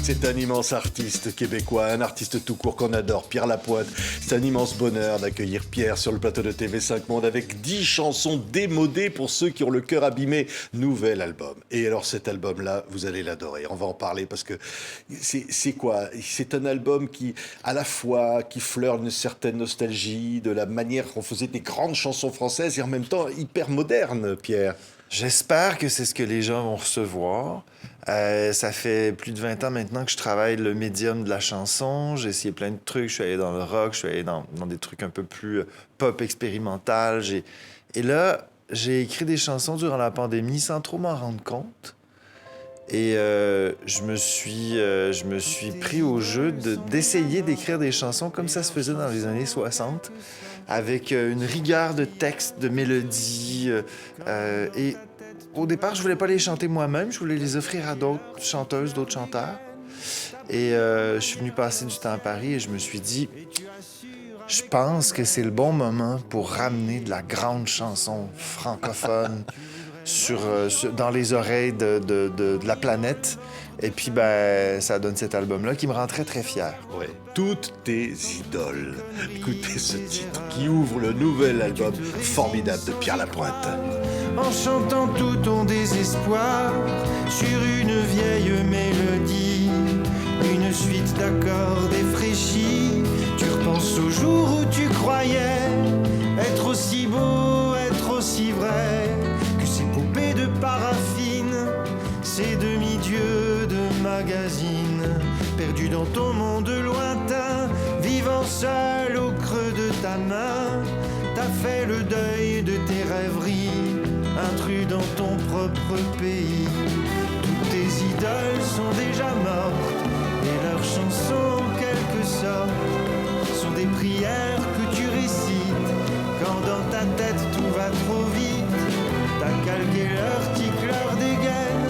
C'est un immense artiste québécois, un artiste tout court qu'on adore, Pierre Lapointe. C'est un immense bonheur d'accueillir Pierre sur le plateau de TV5 Monde avec 10 chansons démodées pour ceux qui ont le cœur abîmé. Nouvel album. Et alors cet album-là, vous allez l'adorer. On va en parler parce que c'est quoi? C'est un album qui, à la fois, qui fleure une certaine nostalgie de la manière qu'on faisait des grandes chansons françaises et en même temps hyper moderne, Pierre. J'espère que c'est ce que les gens vont recevoir. Ça fait plus de 20 ans maintenant que je travaille le médium de la chanson. J'ai essayé plein de trucs. Je suis allé dans le rock, je suis allé dans des trucs un peu plus pop expérimental. Et là, j'ai écrit des chansons durant la pandémie sans trop m'en rendre compte. Et je me suis pris au jeu d'essayer d'écrire des chansons comme ça se faisait dans les années 60, avec une rigueur de texte, de mélodie. Et au départ, je voulais pas les chanter moi-même, je voulais les offrir à d'autres chanteuses, d'autres chanteurs. Et je suis venu passer du temps à Paris et je me suis dit, je pense que c'est le bon moment pour ramener de la grande chanson francophone dans les oreilles de la planète. Et puis, ça donne cet album-là qui me rend très, très fier. Ouais. Toutes tes idoles. Écoutez ce titre qui ouvre le nouvel album formidable de Pierre Lapointe. En chantant tout ton désespoir sur une vieille mélodie, une suite d'accords défraîchis. Tu repenses au jour où tu croyais être aussi beau, être aussi vrai que ces poupées de paraffine, ces demi-dieux de magazine, perdus dans ton monde lointain, vivant seul au creux de ta main. T'as fait le deuil de tes rêveries, intrus dans ton propre pays. Toutes tes idoles sont déjà mortes et leurs chansons en quelque sorte sont des prières que tu récites quand dans ta tête tout va trop vite. T'as calqué leur tic, leur dégaine,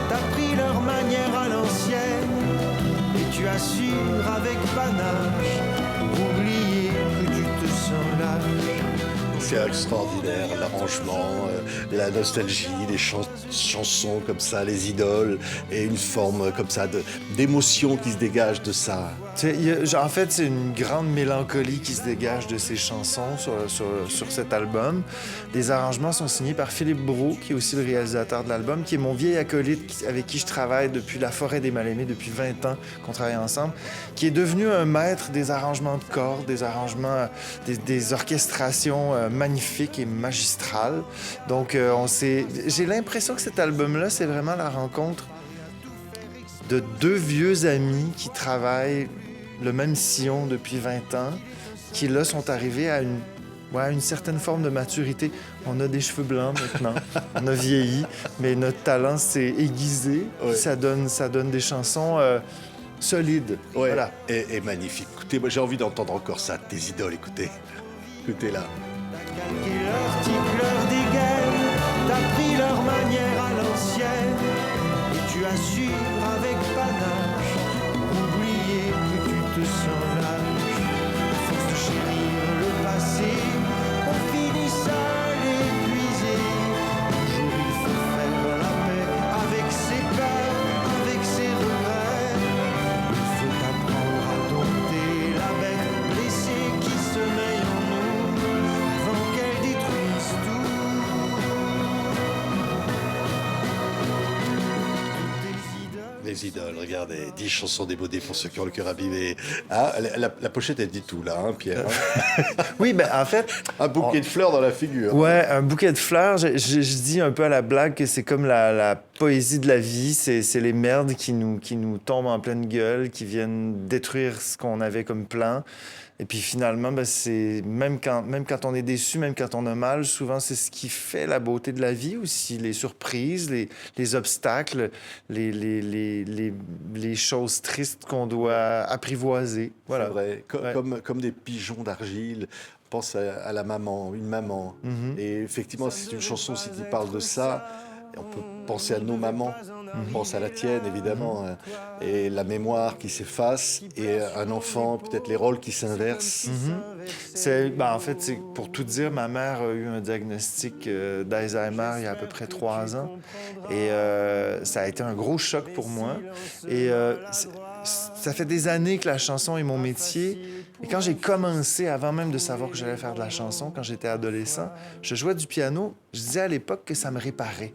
t'as pris leur manière à l'ancienne et tu assures avec panache pour oublier que tu te sens lâche. C'est extraordinaire, l'arrangement, la nostalgie, les chansons comme ça, les idoles, et une forme comme ça d'émotion qui se dégage de ça. En fait, c'est une grande mélancolie qui se dégage de ces chansons sur cet album. Les arrangements sont signés par Philippe Brault, qui est aussi le réalisateur de l'album, qui est mon vieil acolyte avec qui je travaille depuis La Forêt des Mal-Aimés, depuis 20 ans qu'on travaille ensemble, qui est devenu un maître des arrangements de cordes, des arrangements, des orchestrations magnifiques et magistrales. Donc, j'ai l'impression que cet album-là, c'est vraiment la rencontre de deux vieux amis qui travaillent le même sillon depuis 20 ans, qui là sont arrivés à une certaine forme de maturité. On a des cheveux blancs maintenant, on a vieilli, mais notre talent s'est aiguisé. Ouais. Ça donne des chansons solides. Ouais. Voilà. Et magnifique. Écoutez, moi j'ai envie d'entendre encore ça, tes idoles, écoutez. Écoutez-là. Calqué leur tic, leur dégaine, t'as pris leur manière à l'ancienne et tu assures avec panache oublier que tu te sens lâche. À force de chérir le passé, on finit seul épuisé. Un jour il faut faire la paix avec ses peurs, avec ses regrets. Il faut apprendre à dompter la bête blessée qui sommeille en nous avant qu'elle détruise tout. Toutes tes idoles. Les idoles, regardez, 10 chansons démodées pour ceux qui ont le cœur abîmé. Ah, la pochette, elle dit tout, là, hein, Pierre. Oui, en fait... Un bouquet de fleurs dans la figure. Ouais, un bouquet de fleurs. Je dis un peu à la blague que c'est comme la poésie de la vie. C'est les merdes qui nous tombent en pleine gueule, qui viennent détruire ce qu'on avait comme plan. Et puis finalement, c'est même quand on est déçu, même quand on a mal, souvent c'est ce qui fait la beauté de la vie aussi. Les surprises, les obstacles, les choses tristes qu'on doit apprivoiser. Voilà. C'est vrai, Ouais. comme des pigeons d'argile. Pense à la maman, une maman. Mhm. Et effectivement, c'est une chanson aussi qui parle de ça. On peut penser à nos mamans, on pense à la tienne évidemment, et la mémoire qui s'efface, et un enfant, peut-être les rôles qui s'inversent. En fait, c'est, pour tout dire, ma mère a eu un diagnostic d'Alzheimer il y a à peu près 3 ans. Et ça a été un gros choc pour moi. Et ça fait des années que la chanson est mon métier. Et quand j'ai commencé, avant même de savoir que j'allais faire de la chanson, quand j'étais adolescent, je jouais du piano. Je disais à l'époque que ça me réparait.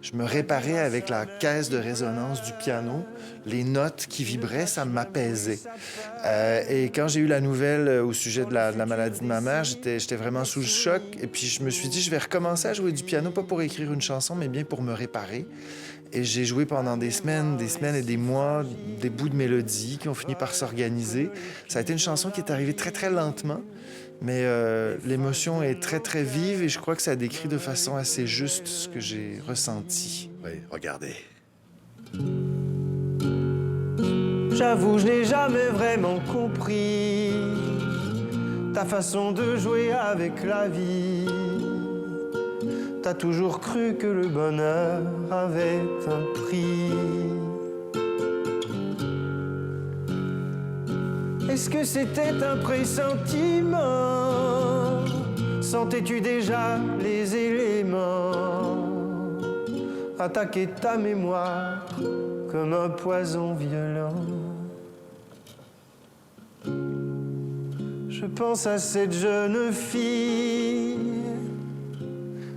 Je me réparais avec la caisse de résonance du piano. Les notes qui vibraient, ça m'apaisait. Et quand j'ai eu la nouvelle au sujet de la maladie de ma mère, j'étais vraiment sous le choc. Et puis je me suis dit, je vais recommencer à jouer du piano, pas pour écrire une chanson, mais bien pour me réparer. Et j'ai joué pendant des semaines et des mois, des bouts de mélodies qui ont fini par s'organiser. Ça a été une chanson qui est arrivée très, très lentement, mais l'émotion est très, très vive et je crois que ça décrit de façon assez juste ce que j'ai ressenti. Oui, regardez. J'avoue, je n'ai jamais vraiment compris ta façon de jouer avec la vie. T'as toujours cru que le bonheur avait un prix. Est-ce que c'était un pressentiment? Sentais-tu déjà les éléments attaquer ta mémoire comme un poison violent? Je pense à cette jeune fille,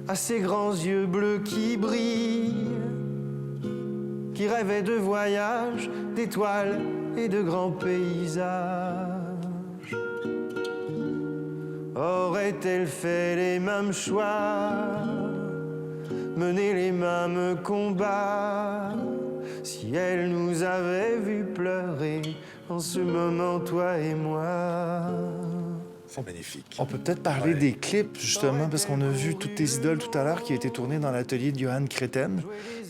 à ses grands yeux bleus qui brillent, qui rêvait de voyages, d'étoiles et de grands paysages. Aurait-elle fait les mêmes choix, mené les mêmes combats, si elle nous avait vu pleurer en ce moment, toi et moi? C'est magnifique. On peut peut-être parler des clips, justement, parce qu'on a vu Toutes tes idoles tout à l'heure, qui a été tourné dans l'atelier de Johan Créten,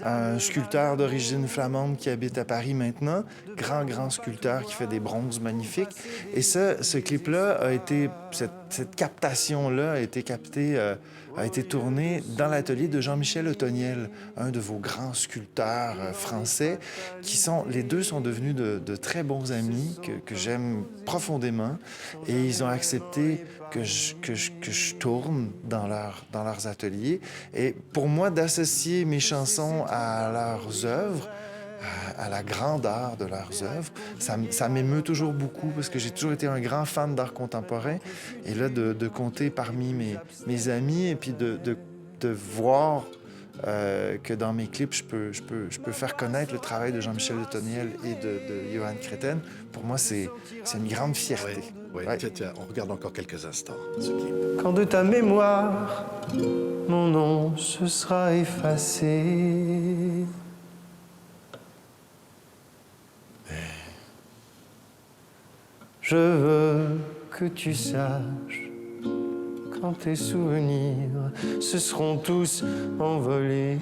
un sculpteur d'origine flamande qui habite à Paris maintenant, grand sculpteur qui fait des bronzes magnifiques. Et ce clip-là a été, cette captation-là a été captée, a été tournée dans l'atelier de Jean-Michel Otoniel, un de vos grands sculpteurs français, les deux sont devenus de très bons amis que j'aime profondément, et ils ont accepté que je tourne dans leurs ateliers. Et pour moi, d'associer mes chansons à leurs œuvres, à la grandeur de leurs œuvres, ça m'émeut toujours beaucoup parce que j'ai toujours été un grand fan d'art contemporain. Et là, de compter parmi mes amis et puis de voir que dans mes clips, je peux faire connaître le travail de Jean-Michel Otoniel et de Johan Créten. Pour moi, c'est une grande fierté. Oui. Ouais. Tiens, on regarde encore quelques instants ce clip. Quand de ta mémoire, mon nom se sera effacé. Je veux que tu saches, quand tes souvenirs se seront tous envolés,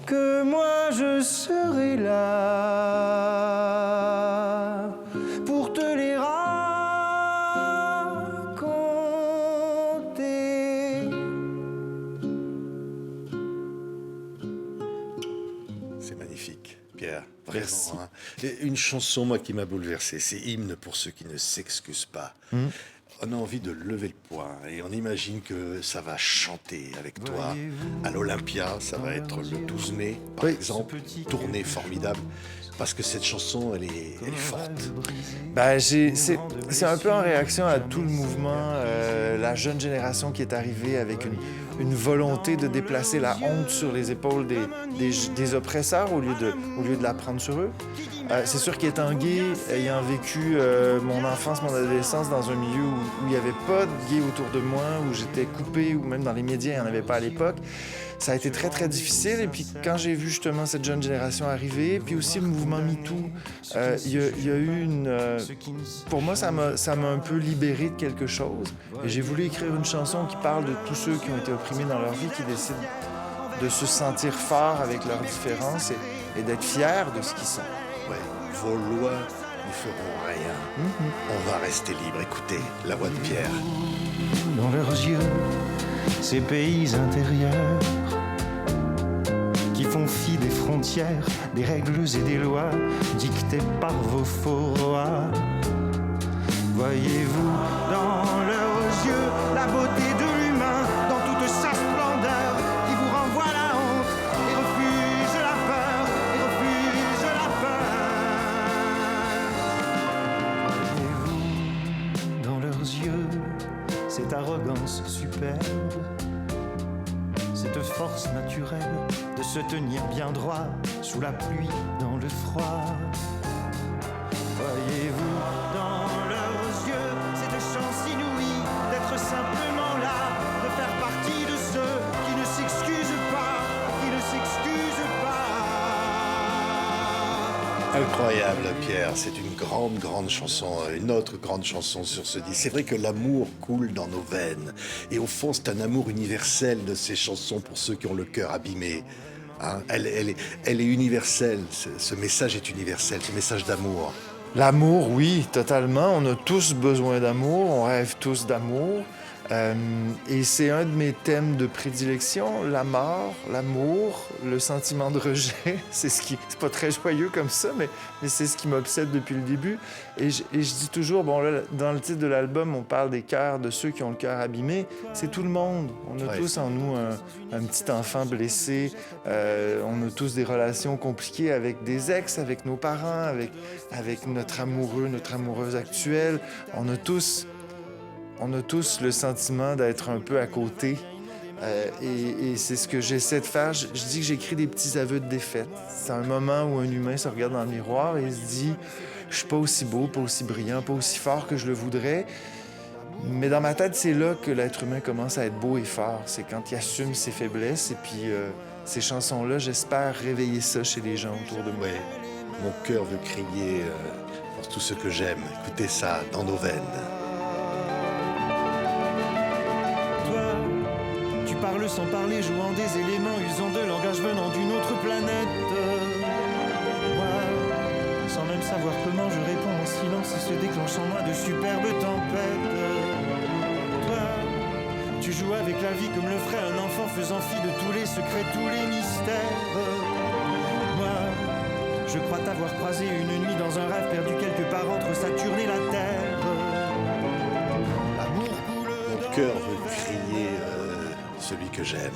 que moi je serai là pour te les raconter. C'est magnifique, Pierre. Merci. Vraiment, hein. Et une chanson, moi, qui m'a bouleversé, c'est Hymne pour ceux qui ne s'excusent pas. On a envie de lever le poing et on imagine que ça va chanter avec toi à l'Olympia. Ça va être le 12 mai, par exemple. Tournée formidable. Parce que cette chanson, elle est forte. C'est un peu en réaction à tout le mouvement, la jeune génération qui est arrivée avec une volonté de déplacer la honte sur les épaules des oppresseurs au lieu de la prendre sur eux. C'est sûr qu'étant gay, ayant vécu mon enfance, mon adolescence dans un milieu où il n'y avait pas de gays autour de moi, où j'étais coupé, ou même dans les médias, il n'y en avait pas à l'époque, ça a été très, très difficile. Et puis quand j'ai vu justement cette jeune génération arriver, puis aussi le mouvement MeToo, il y a eu pour moi, ça m'a un peu libéré de quelque chose. Et j'ai voulu écrire une chanson qui parle de tous ceux qui ont été opprimés dans leur vie, qui décident de se sentir forts avec leurs différences et d'être fiers de ce qu'ils sont. Ouais. Vos lois nous ferons rien. On va rester libre. Écoutez la voix de Pierre. Dans leurs yeux, ces pays intérieurs qui font fi des frontières, des règles et des lois dictées par vos faux rois. Voyez-vous dans leurs yeux la beauté de l'humain dans toute sa splendeur qui vous renvoie la honte et refuse la peur, et refuse la peur. Voyez-vous dans leurs yeux cette arrogance superbe, cette force naturelle de se tenir bien droit sous la pluie, dans le froid. Voyez-vous dans leurs yeux cette chance inouïe d'être simplement là, de faire partie de ceux qui ne s'excusent pas, qui ne s'excusent pas. Incroyable, Pierre. C'est une grande chanson, une autre grande chanson sur ce disque. C'est vrai que l'amour coule dans nos veines. Et au fond, c'est un amour universel de ces chansons pour ceux qui ont le cœur abîmé. Hein, elle est universelle. Ce message est universel, ce message d'amour. L'amour, oui, totalement. On a tous besoin d'amour, on rêve tous d'amour. Et c'est un de mes thèmes de prédilection, la mort, l'amour, le sentiment de rejet. C'est pas très joyeux comme ça, mais c'est ce qui m'obsède depuis le début. Et je dis toujours, bon là, dans le titre de l'album, on parle des cœurs, de ceux qui ont le cœur abîmé. C'est tout le monde. On a tous en nous un petit enfant blessé. On a tous des relations compliquées avec des ex, avec nos parents, avec notre amoureux, notre amoureuse actuelle. On a tous le sentiment d'être un peu à côté. Et c'est ce que j'essaie de faire. Je dis que j'écris des petits aveux de défaite. C'est un moment où un humain se regarde dans le miroir et se dit « Je suis pas aussi beau, pas aussi brillant, pas aussi fort que je le voudrais. » Mais dans ma tête, c'est là que l'être humain commence à être beau et fort. C'est quand il assume ses faiblesses. Et puis, ces chansons-là, j'espère réveiller ça chez les gens autour de moi. Ouais. Mon cœur veut crier pour tout ce que j'aime. Écoutez ça dans nos veines. Parle sans parler, jouant des éléments, usant de langage venant d'une autre planète. Moi, sans même savoir comment, je réponds en silence et se déclenche en moi de superbes tempêtes. Toi, tu joues avec la vie comme le ferait un enfant, faisant fi de tous les secrets, tous les mystères. Moi, je crois t'avoir croisé une nuit dans un rêve perdu quelque part entre Saturne et la Terre. L'amour coule. Mon cœur veut crier celui que j'aime.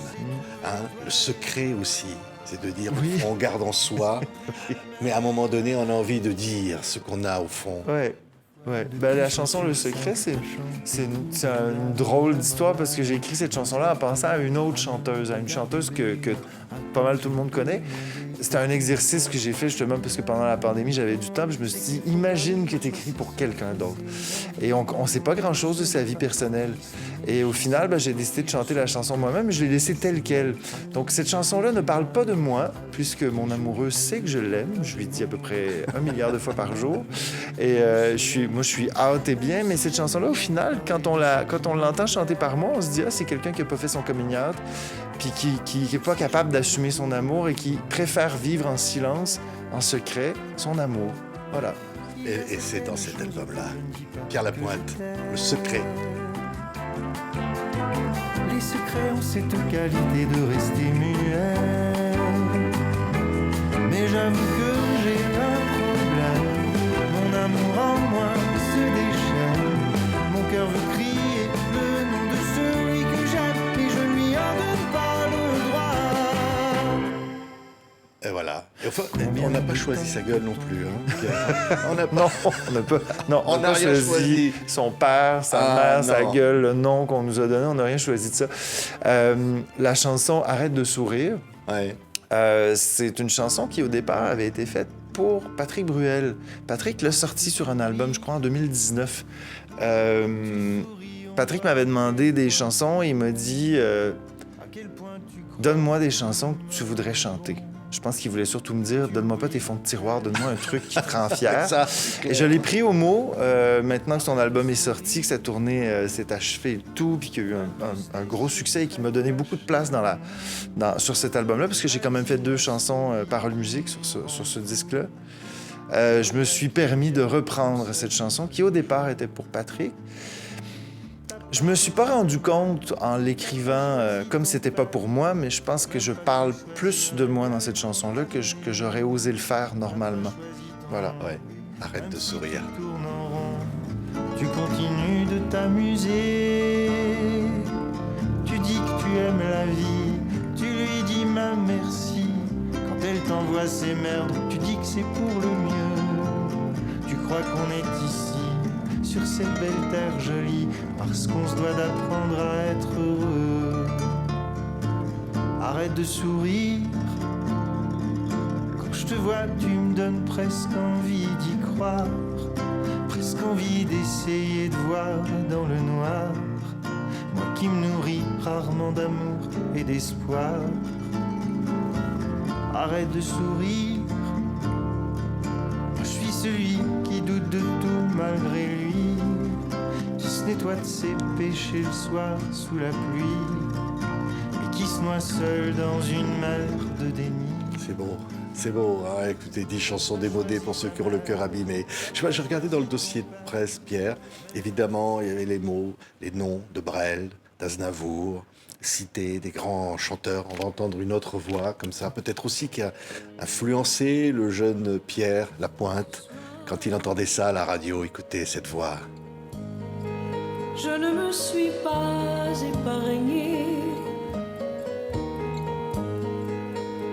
Hein? Le secret aussi, c'est de dire Oui. on garde en soi, mais à un moment donné, on a envie de dire ce qu'on a au fond. Ouais. Ben, la chanson Le Secret, c'est une drôle d'histoire parce que j'ai écrit cette chanson-là en pensant à une autre chanteuse, à une chanteuse que pas mal tout le monde connaît. C'était un exercice que j'ai fait justement parce que pendant la pandémie, j'avais du temps. Puis je me suis dit, imagine que tu écris pour quelqu'un d'autre. Et on ne sait pas grand-chose de sa vie personnelle. Et au final, ben, j'ai décidé de chanter la chanson moi-même et je l'ai laissée telle qu'elle. Donc cette chanson-là ne parle pas de moi puisque mon amoureux sait que je l'aime. Je lui dis à peu près 1 milliard de fois par jour. Et moi, je suis out et bien. Mais cette chanson-là, au final, quand on l'entend chanter par moi, on se dit, ah, c'est quelqu'un qui n'a pas fait son coming out, puis qui n'est pas capable d'assumer son amour et qui préfère vivre en silence, en secret, son amour. Voilà. Et c'est dans cet album-là. Pierre Lapointe, Le Secret. Les secrets ont cette qualité de rester muets. Mais j'avoue que j'ai un problème. Mon amour en moi se déchaîne. Mon cœur veut crier le nom de celui que j'aime et je lui en donne pas le droit. Et voilà. Et enfin, on n'a pas choisi sa gueule non plus. Hein, Pierre. On n'a pas... Non, on n'a pas rien choisi. Son père, sa mère, sa gueule, le nom qu'on nous a donné. On n'a rien choisi de ça. La chanson Arrête de sourire, Ouais. c'est une chanson qui, au départ, avait été faite pour Patrick Bruel. Patrick l'a sorti sur un album, je crois, en 2019. Patrick m'avait demandé des chansons et il m'a dit donne-moi des chansons que tu voudrais chanter. Je pense qu'il voulait surtout me dire donne-moi pas tes fonds de tiroir, donne-moi un truc qui te rend fier. Ça, Et je l'ai pris au mot. Maintenant que son album est sorti, que sa tournée s'est achevée et tout, puis qu'il y a eu un gros succès et qui m'a donné beaucoup de place sur cet album-là, parce que j'ai quand même fait 2 chansons paroles musique sur ce disque-là. je me suis permis de reprendre cette chanson qui, au départ, était pour Patrick. Je me suis pas rendu compte en l'écrivant comme c'était pas pour moi, mais je pense que je parle plus de moi dans cette chanson-là que j'aurais osé le faire normalement. Voilà. Ouais, arrête de sourire. Tourne en rond, tu continues de t'amuser. Tu dis que tu aimes la vie, tu lui dis ma merci. Quand elle t'envoie ses merdes, tu dis que c'est pour le mieux. Tu crois qu'on est ici, sur cette belle terre jolie, parce qu'on se doit d'apprendre à être heureux. Arrête de sourire. Quand je te vois, tu me donnes presque envie d'y croire, presque envie d'essayer de voir dans le noir. Moi qui me nourris rarement d'amour et d'espoir. Arrête de sourire. Moi je suis celui qui doute de tout malgré lui, qui se nettoie de ses péchés le soir sous la pluie, et qui se noie seul dans une mer de déni. C'est beau, hein, écoutez, 10 chansons démodées pour ceux qui ont le cœur abîmé. Je sais pas, j'ai regardé dans le dossier de presse, Pierre, évidemment, il y avait les mots, les noms de Brel, d'Aznavour, cités des grands chanteurs. On va entendre une autre voix, comme ça, peut-être aussi qui a influencé le jeune Pierre Lapointe. Quand il entendait ça à la radio, écoutez cette voix. Je ne me suis pas épargnée.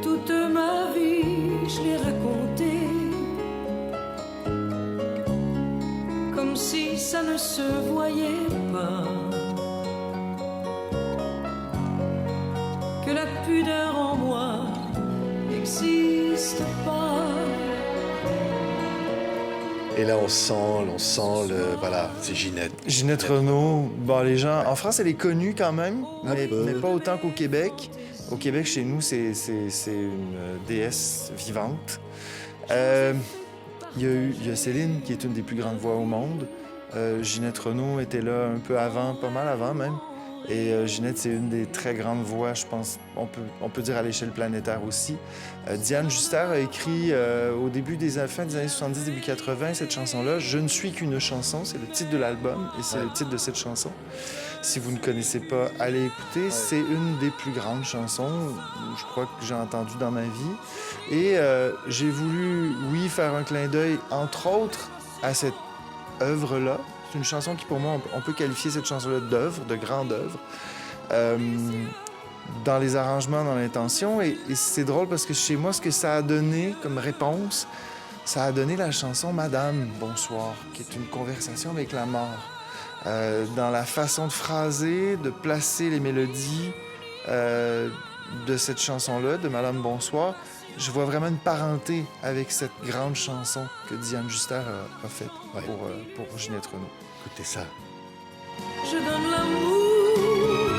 Toute ma vie, je l'ai racontée, comme si ça ne se voyait pas, que la pudeur en moi n'existe pas. Et là, on sent voilà, c'est Ginette. Ginette Renault, bon, les gens... En France, elle est connue quand même, mais pas autant qu'au Québec. Au Québec, chez nous, c'est une déesse vivante. Il y a Céline, qui est une des plus grandes voix au monde. Ginette Renault était là un peu avant, pas mal avant même. Et Ginette, c'est une des très grandes voix, je pense, on peut dire à l'échelle planétaire aussi. Diane Juster a écrit au début fin des années 70, début 80, cette chanson-là. « Je ne suis qu'une chanson », c'est le titre de l'album et c'est le titre de cette chanson. Si vous ne connaissez pas, allez écouter. Ouais. C'est une des plus grandes chansons, je crois, que j'ai entendues dans ma vie. Et j'ai voulu, faire un clin d'œil, entre autres, à cette œuvre-là. C'est une chanson qui, pour moi, on peut qualifier cette chanson-là d'œuvre, de grande œuvre, dans les arrangements, dans l'intention. Et c'est drôle parce que chez moi, ce que ça a donné comme réponse, ça a donné la chanson « Madame, bonsoir », qui est une conversation avec la mort. Dans la façon de phraser, de placer les mélodies de cette chanson-là, de Madame Bonsoir, je vois vraiment une parenté avec cette grande chanson que Diane Juster a faite pour Ginette Renault. Écoutez ça. Je donne l'amour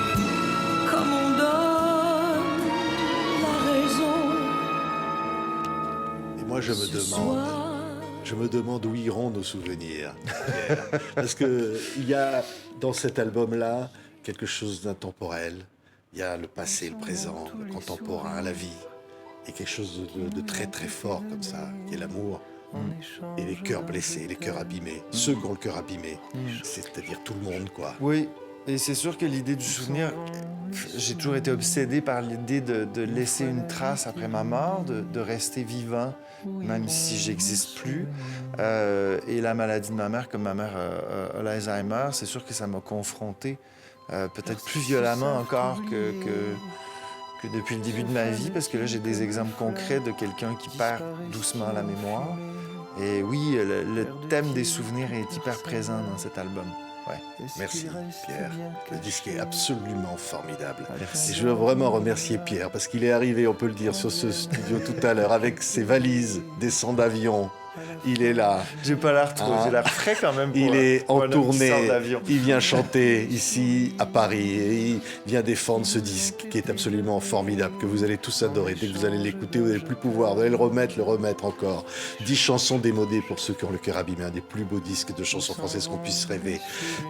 comme on donne la raison. Et moi, je me demande où iront nos souvenirs, Pierre. Parce qu'il y a dans cet album-là quelque chose d'intemporel. Il y a le passé, le présent, le contemporain, la vie. Et quelque chose de très très fort comme ça, qui est l'amour. Et les cœurs blessés, les cœurs abîmés. Ceux qui ont le cœur abîmé, c'est-à-dire tout le monde, quoi. Oui, et c'est sûr que l'idée du souvenir, j'ai toujours été obsédé par l'idée de laisser une trace après ma mort, de rester vivant, même si j'existe plus. Et la maladie de ma mère, comme ma mère a l'Alzheimer, c'est sûr que ça m'a confronté, peut-être plus violemment encore que depuis le début de ma vie, parce que là, j'ai des exemples concrets de quelqu'un qui perd doucement la mémoire. Et oui, le thème des souvenirs est hyper présent dans cet album. Ouais. Merci, Pierre. Le disque est absolument formidable. Merci. Et je veux vraiment remercier Pierre, parce qu'il est arrivé, on peut le dire, sur ce studio tout à l'heure, avec ses valises, des cendres d'avion. Il est là. J'ai pas l'air trop, j'ai l'air frais quand même. Il est en tournée, d'avion. il vient chanter ici à Paris et il vient défendre ce disque qui est absolument formidable, que vous allez tous adorer. Dès que vous allez l'écouter, vous n'allez plus pouvoir, vous allez le remettre encore. 10 chansons démodées pour ceux qui ont le cœur abîmé, un des plus beaux disques de chansons françaises qu'on puisse rêver.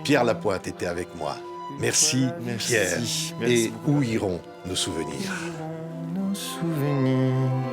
Pierre Lapointe était avec moi. Merci, Pierre. Merci et où iront nos souvenirs? Nos souvenirs.